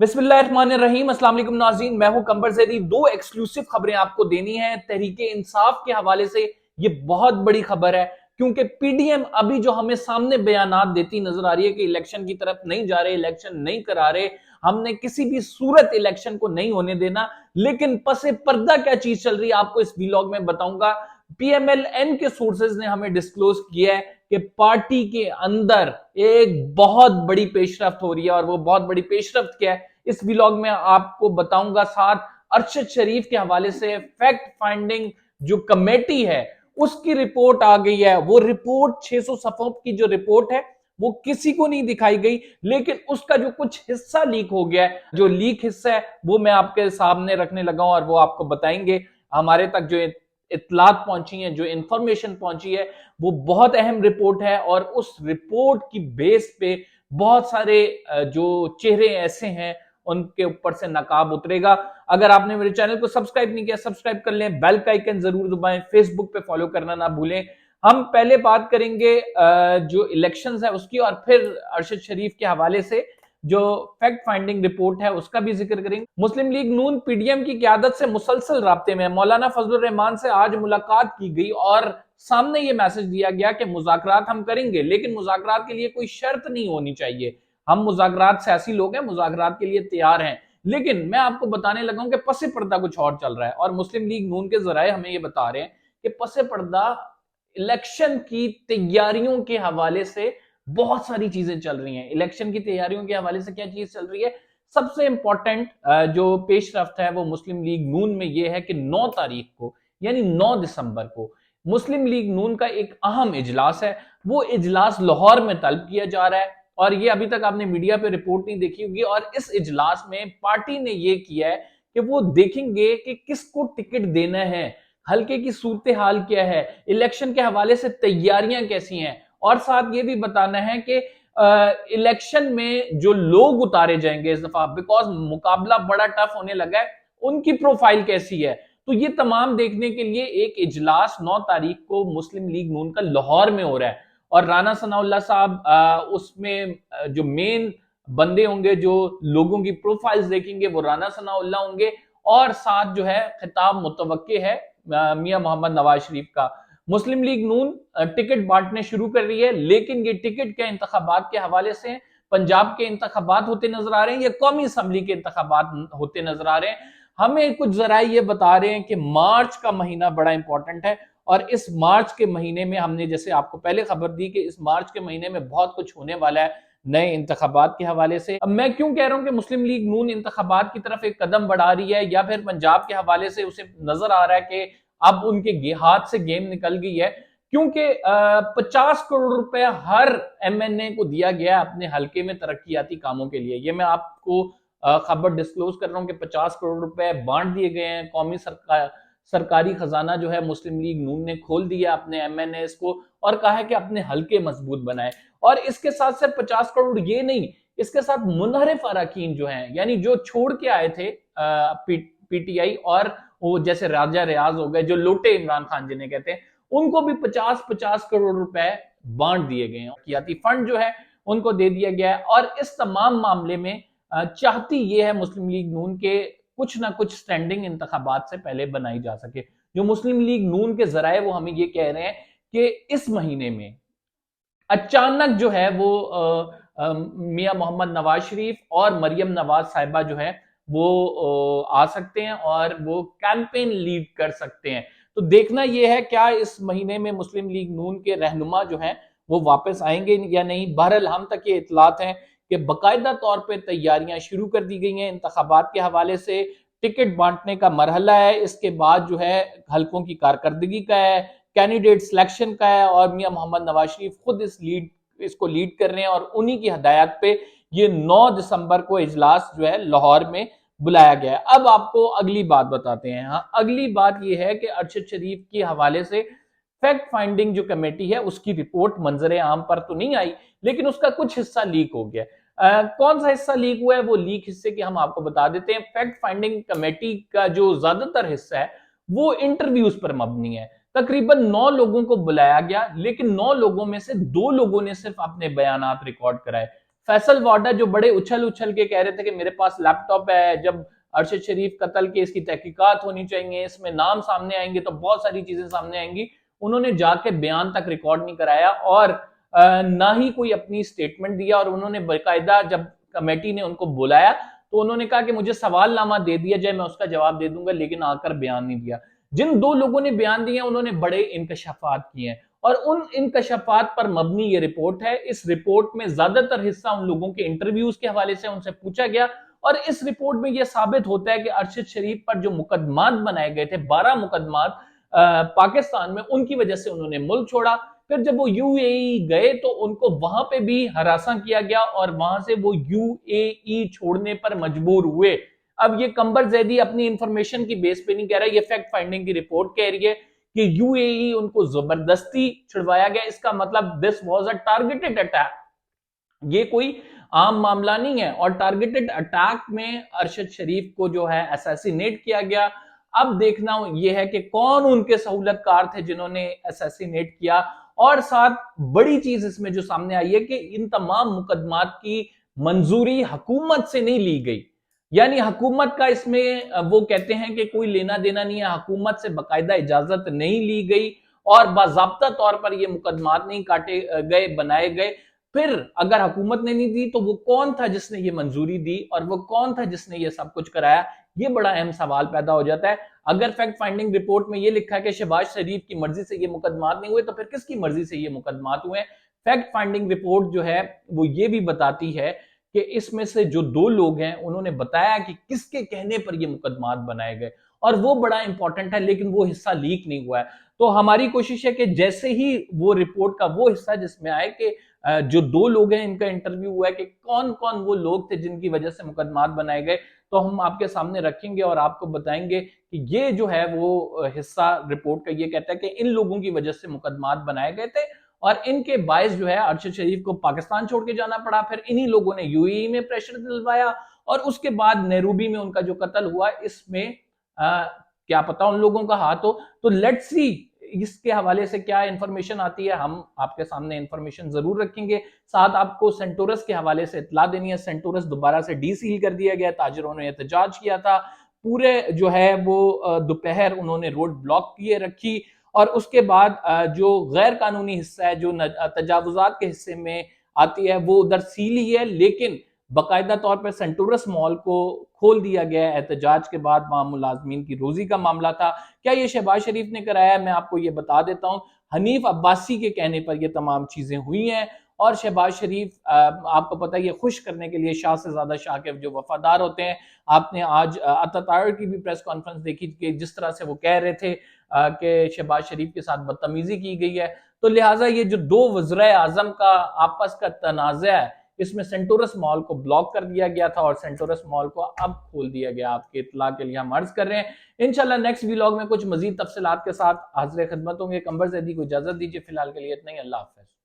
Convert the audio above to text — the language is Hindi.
बिस्मिल्लाहिर्रहमानिर्रहीम। अस्सलाम वालेकुम नाज़रीन, मैं हूं कंबर ज़ैदी। दो एक्सक्लूसिव खबरें आपको देनी है तहरीके इंसाफ के हवाले से। ये बहुत बड़ी खबर है क्योंकि पीडीएम अभी जो हमें सामने बयानात देती नजर आ रही है कि इलेक्शन की तरफ नहीं जा रहे, इलेक्शन नहीं करा रहे, हमने किसी भी सूरत इलेक्शन को नहीं होने देना। लेकिन पसे पर्दा क्या चीज चल रही है आपको इस व्लॉग में बताऊंगा। पीएमएलएन के सोर्सेज ने हमें डिस्क्लोज किया है कि पार्टी के अंदर एक बहुत बड़ी पेशरफ्त हो रही है। और वो बहुत बड़ी पेशरफ्त क्या है इस व्लॉग में आपको बताऊंगा। साथ अरशद शरीफ के हवाले से फैक्ट फाइंडिंग जो कमेटी है उसकी रिपोर्ट आ गई है। वो रिपोर्ट 600 सफ़ों की जो रिपोर्ट है वो किसी को नहीं दिखाई गई, लेकिन उसका जो कुछ हिस्सा लीक हो गया है, जो लीक हिस्सा है वो मैं आपके सामने रखने लगा हूं और वो आपको बताएंगे। हमारे तक जो इत्तलात पहुंची है, जो इंफॉर्मेशन पहुंची है, वो बहुत अहम रिपोर्ट है। और उस रिपोर्ट की बेस पे बहुत सारे जो चेहरे ऐसे हैं उनके ऊपर से नकाब उतरेगा। अगर आपने मेरे चैनल को सब्सक्राइब नहीं किया, सब्सक्राइब कर लें, बेल का आइकन जरूर दबाएं, फेसबुक पे फॉलो करना ना भूलें। हम पहले बात करेंगे जो इलेक्शंस है उसकी, और फिर अरशद शरीफ के हवाले से जो फैक्ट फाइंडिंग रिपोर्ट है उसका भी जिक्र करेंगे। मुस्लिम लीग नून पीडीएम की क़यादत से मुसलसल राब्ते में मौलाना फजलुर रहमान से आज मुलाकात की गई और सामने ये मैसेज दिया गया कि मुज़ाकरात हम करेंगे, लेकिन मुज़ाकरात के लिए कोई शर्त नहीं होनी चाहिए। हम मुज़ाकरात से ऐसी लोग हैं, मुज़ाकरात के लिए तैयार हैं। लेकिन मैं आपको बताने लगा हूं कि पसे पर्दा कुछ और चल रहा है और मुस्लिम लीग नून के जराए हमें ये बता रहे हैं कि पसे पर्दा इलेक्शन की तैयारियों के हवाले से बहुत सारी चीजें चल रही हैं। इलेक्शन की तैयारियों के हवाले से क्या चीज चल रही है? सबसे इंपॉर्टेंट जो पेशरफ्त है वो मुस्लिम लीग नून में यह है कि 9 तारीख को यानी 9 दिसंबर को मुस्लिम लीग नून का एक अहम इजलास है। वो इजलास लाहौर में तलब किया जा रहा है और ये अभी तक आपने मीडिया पे रिपोर्ट नहीं देखी होगी। और इस इजलास में पार्टी ने ये किया है कि वो देखेंगे कि किसको टिकट देना है, हल्के की सूरत हाल क्या है, इलेक्शन के हवाले से तैयारियां कैसी हैं, और साथ ये भी बताना है कि इलेक्शन में जो लोग उतारे जाएंगे इस दफा, बिकॉज मुकाबला बड़ा टफ होने लगा है, उनकी प्रोफाइल कैसी है। तो ये तमाम देखने के लिए एक इजलास 9 तारीख को मुस्लिम लीग नून का लाहौर में हो रहा है। और राना सनाउल्लाह साहब उसमें जो मेन बंदे होंगे, जो लोगों की प्रोफाइल्स देखेंगे, वो राना सनाउल्लाह होंगे। और साथ जो है खिताब मुतवक्के है मियां मोहम्मद नवाज शरीफ का। मुस्लिम लीग नून टिकट बांटने शुरू कर रही है, लेकिन ये टिकट क्या इंतखाबात के हवाले से पंजाब के इंतखाबात होते नजर आ रहे हैं या कौमी असम्बली के इंतखाबात होते नजर आ रहे हैं? हमें कुछ जराए ये बता रहे हैं कि मार्च का महीना बड़ा इंपॉर्टेंट है और इस मार्च के महीने में हमने जैसे आपको पहले खबर दी कि इस मार्च के महीने में बहुत कुछ होने वाला है नए इंतखाबात के हवाले से। अब मैं क्यों कह रहा हूं कि मुस्लिम लीग नून इंतखाबात की तरफ एक कदम बढ़ा रही है, या फिर पंजाब के हवाले से उसे नजर आ रहा है कि अब उनके हाथ से गेम निकल गई है? क्योंकि 50 करोड़ रुपए हर एमएनए को दिया गया है अपने हल्के में तरक्याती कामों के लिए। ये मैं आपको खबर डिस्क्लोज कर रहा हूं कि 50 करोड़ रुपए बांट दिए गए हैं। कौमी सरकारी खजाना जो है मुस्लिम लीग नून ने खोल दिया अपने एमएनएस को और कहा है कि अपने हल्के मजबूत बनाए। और इसके साथ साथ 50 करोड़ ये नहीं, इसके साथ मुनहरिफ अरकान जो हैं, यानी जो छोड़ के आए थे पीटीआई, और वो जैसे राजा रियाज हो गए, जो लोटे इमरान खान जिन्हें कहते हैं, उनको भी 50-50 करोड़ रुपए बांट दिए गए हैं। कियाती फंड जो है उनको दे दिया गया है। और इस तमाम मामले में चाहती ये है मुस्लिम लीग नून के कुछ ना कुछ स्टैंडिंग इंतखाबात से पहले बनाई जा सके। जो मुस्लिम लीग नून के जराए वो हमें ये कह रहे हैं कि इस महीने में अचानक जो है वो मियां मोहम्मद नवाज शरीफ और मरियम नवाज साहिबा जो है वो आ सकते हैं और वो कैंपेन लीड कर सकते हैं। तो देखना यह है क्या इस महीने में मुस्लिम लीग नून के रहनुमा जो हैं वो वापस आएंगे या नहीं। बहरहाल हम तक ये इतलात हैं कि बाकायदा तौर पर तैयारियां शुरू कर दी गई हैं इंतखाबात के हवाले से। टिकट बांटने का मरहला है, इसके बाद जो है हल्कों की कारकर्दगी का है, कैंडिडेट सिलेक्शन का है, और मियां मोहम्मद नवाज शरीफ खुद इसको लीड कर रहे हैं और उन्हीं की हदायत पे ये 9 दिसंबर को इजलास जो है लाहौर में बुलाया गया है। अब आपको अगली बात बताते हैं। हाँ, अगली बात यह है कि अरशद शरीफ के हवाले से फैक्ट फाइंडिंग जो कमेटी है उसकी रिपोर्ट मंजर आम पर तो नहीं आई, लेकिन उसका कुछ हिस्सा लीक हो गया। कौन सा हिस्सा लीक हुआ है? वो लीक हिस्से की हम आपको बता देते हैं। फैक्ट फाइंडिंग कमेटी का जो ज्यादातर हिस्सा है वो इंटरव्यूज पर मबनी है। तकरीबन 9 लोगों को बुलाया गया, लेकिन 9 लोगों में से 2 लोगों ने सिर्फ अपने बयानात रिकॉर्ड कराए। फैसल वाडा जो बड़े उछल उछल के कह रहे थे कि मेरे पास लैपटॉप है, जब अरशद शरीफ कत्ल केस की तहकीकात होनी चाहिए, इसमें नाम सामने आएंगे तो बहुत सारी चीजें सामने आएंगी, उन्होंने जाके बयान तक रिकॉर्ड नहीं कराया और ना ही कोई अपनी स्टेटमेंट दिया। और उन्होंने बाकायदा जब कमेटी ने उनको बुलाया तो उन्होंने कहा कि मुझे सवालनामा दे दिया जाए, मैं उसका जवाब दे दूंगा, लेकिन आकर बयान नहीं दिया। जिन दो लोगों ने बयान दिए उन्होंने बड़े इंकशाफात किए हैं और उन इंकशाफात पर मबनी ये रिपोर्ट है। इस रिपोर्ट में ज्यादातर हिस्सा उन लोगों के इंटरव्यूज के हवाले से उनसे पूछा गया और इस रिपोर्ट में यह साबित होता है कि अरशद शरीफ पर जो मुकदमात बनाए गए थे, 12 मुकदमात पाकिस्तान में, उनकी वजह से उन्होंने मुल्क छोड़ा। फिर जब वो यूएई गए तो उनको वहां पे भी हरासा किया गया और वहां से वो यूएई छोड़ने पर मजबूर हुए। अब ये कंबर जैदी अपनी इंफॉर्मेशन की बेस पे नहीं कह रहा, ये फैक्ट फाइंडिंग की रिपोर्ट कह रही है कि यूएई उनको जबरदस्ती छुड़वाया गया। इसका मतलब this was a targeted attack, ये कोई आम मामला नहीं है। और टारगेटेड अटैक में अरशद शरीफ को जो है असैसिनेट किया गया। अब देखना यह है कि कौन उनके सहूलतकार थे जिन्होंने असैसिनेट किया। और साथ बड़ी चीज इसमें जो सामने आई है कि इन तमाम मुकदमात की मंजूरी हुकूमत से नहीं ली गई, यानी हुकूमत का इसमें वो कहते हैं कि कोई लेना देना नहीं है, हुकूमत से बाकायदा इजाजत नहीं ली गई और बाज़ाब्ता तौर पर ये मुकदमात नहीं काटे गए, बनाए गए। फिर अगर हुकूमत ने नहीं दी तो वो कौन था जिसने ये मंजूरी दी और वो कौन था जिसने ये सब कुछ कराया, ये बड़ा अहम सवाल पैदा हो जाता है। अगर फैक्ट फाइंडिंग रिपोर्ट में ये लिखा है कि शहबाज शरीफ की मर्जी से ये मुकदमात नहीं हुए, तो फिर किसकी मर्जी से ये मुकदमात हुए? फैक्ट फाइंडिंग रिपोर्ट जो है वो ये भी बताती है कि इसमें से जो दो लोग हैं उन्होंने बताया कि किसके कहने पर ये मुकदमात बनाए गए और वो बड़ा इंपॉर्टेंट है, लेकिन वो हिस्सा लीक नहीं हुआ है। तो हमारी कोशिश है कि जैसे ही वो रिपोर्ट का वो हिस्सा जिसमें आए कि जो दो लोग हैं इनका इंटरव्यू हुआ है कि कौन कौन वो लोग थे जिनकी वजह से मुकदमात बनाए गए, तो हम आपके सामने रखेंगे और आपको बताएंगे कि ये जो है वो हिस्सा रिपोर्ट का ये कहता है कि इन लोगों की वजह से मुकदमात बनाए गए थे और इनके बायस जो है अरशद शरीफ को पाकिस्तान छोड़ के जाना पड़ा। फिर इन्हीं लोगों ने यूएई में प्रेशर दिलवाया और उसके बाद नैरोबी में उनका जो कत्ल हुआ, इसमें क्या पता उन लोगों का हाथ हो। तो लेट्स सी इसके हवाले से क्या इंफॉर्मेशन आती है, हम आपके सामने इंफॉर्मेशन जरूर रखेंगे। साथ आपको सेंटोरस के हवाले से इत्तला देनी है। सेंटोरस दोबारा से डीसील कर दिया गया, ताजिरों ने एहतजाज किया था, पूरे जो है वो दोपहर उन्होंने रोड ब्लॉक किए रखी और उसके बाद जो गैर कानूनी हिस्सा है जो तजावुजात के हिस्से में आती है वो उधर सील ही है, लेकिन बाकायदा तौर पर सेंटोरस मॉल को खोल दिया गया है एहतजाज के बाद। वहां मुलाजमीन की रोजी का मामला था। क्या ये शहबाज शरीफ ने कराया है? मैं आपको ये बता देता हूं, हनीफ अब्बासी के कहने पर ये तमाम चीजें हुई हैं और शहबाज शरीफ आपको पता है ये खुश करने के लिए शाह से ज्यादा शाह के जो वफादार होते हैं। आपने आज अतातार की भी प्रेस कॉन्फ्रेंस देखी कि जिस तरह से वो कह रहे थे कि शहबाज शरीफ के साथ बदतमीजी की गई है। तो लिहाजा ये जो दो वज़ीर आज़म का आपस का तनाज़ा है, इसमें सेंटोरस मॉल को ब्लॉक कर दिया गया था और सेंटोरस मॉल को अब खोल दिया गया। आपके इत्तला के लिए हम अर्ज कर रहे हैं। इंशाल्लाह नेक्स्ट व्लॉग में कुछ मजीद तफसीलात के साथ हाजिर खिदमत होंगे। कंबर ज़ैदी को इजाजत दीजिए, फिलहाल के लिए इतना ही। अल्लाह हाफ़िज़।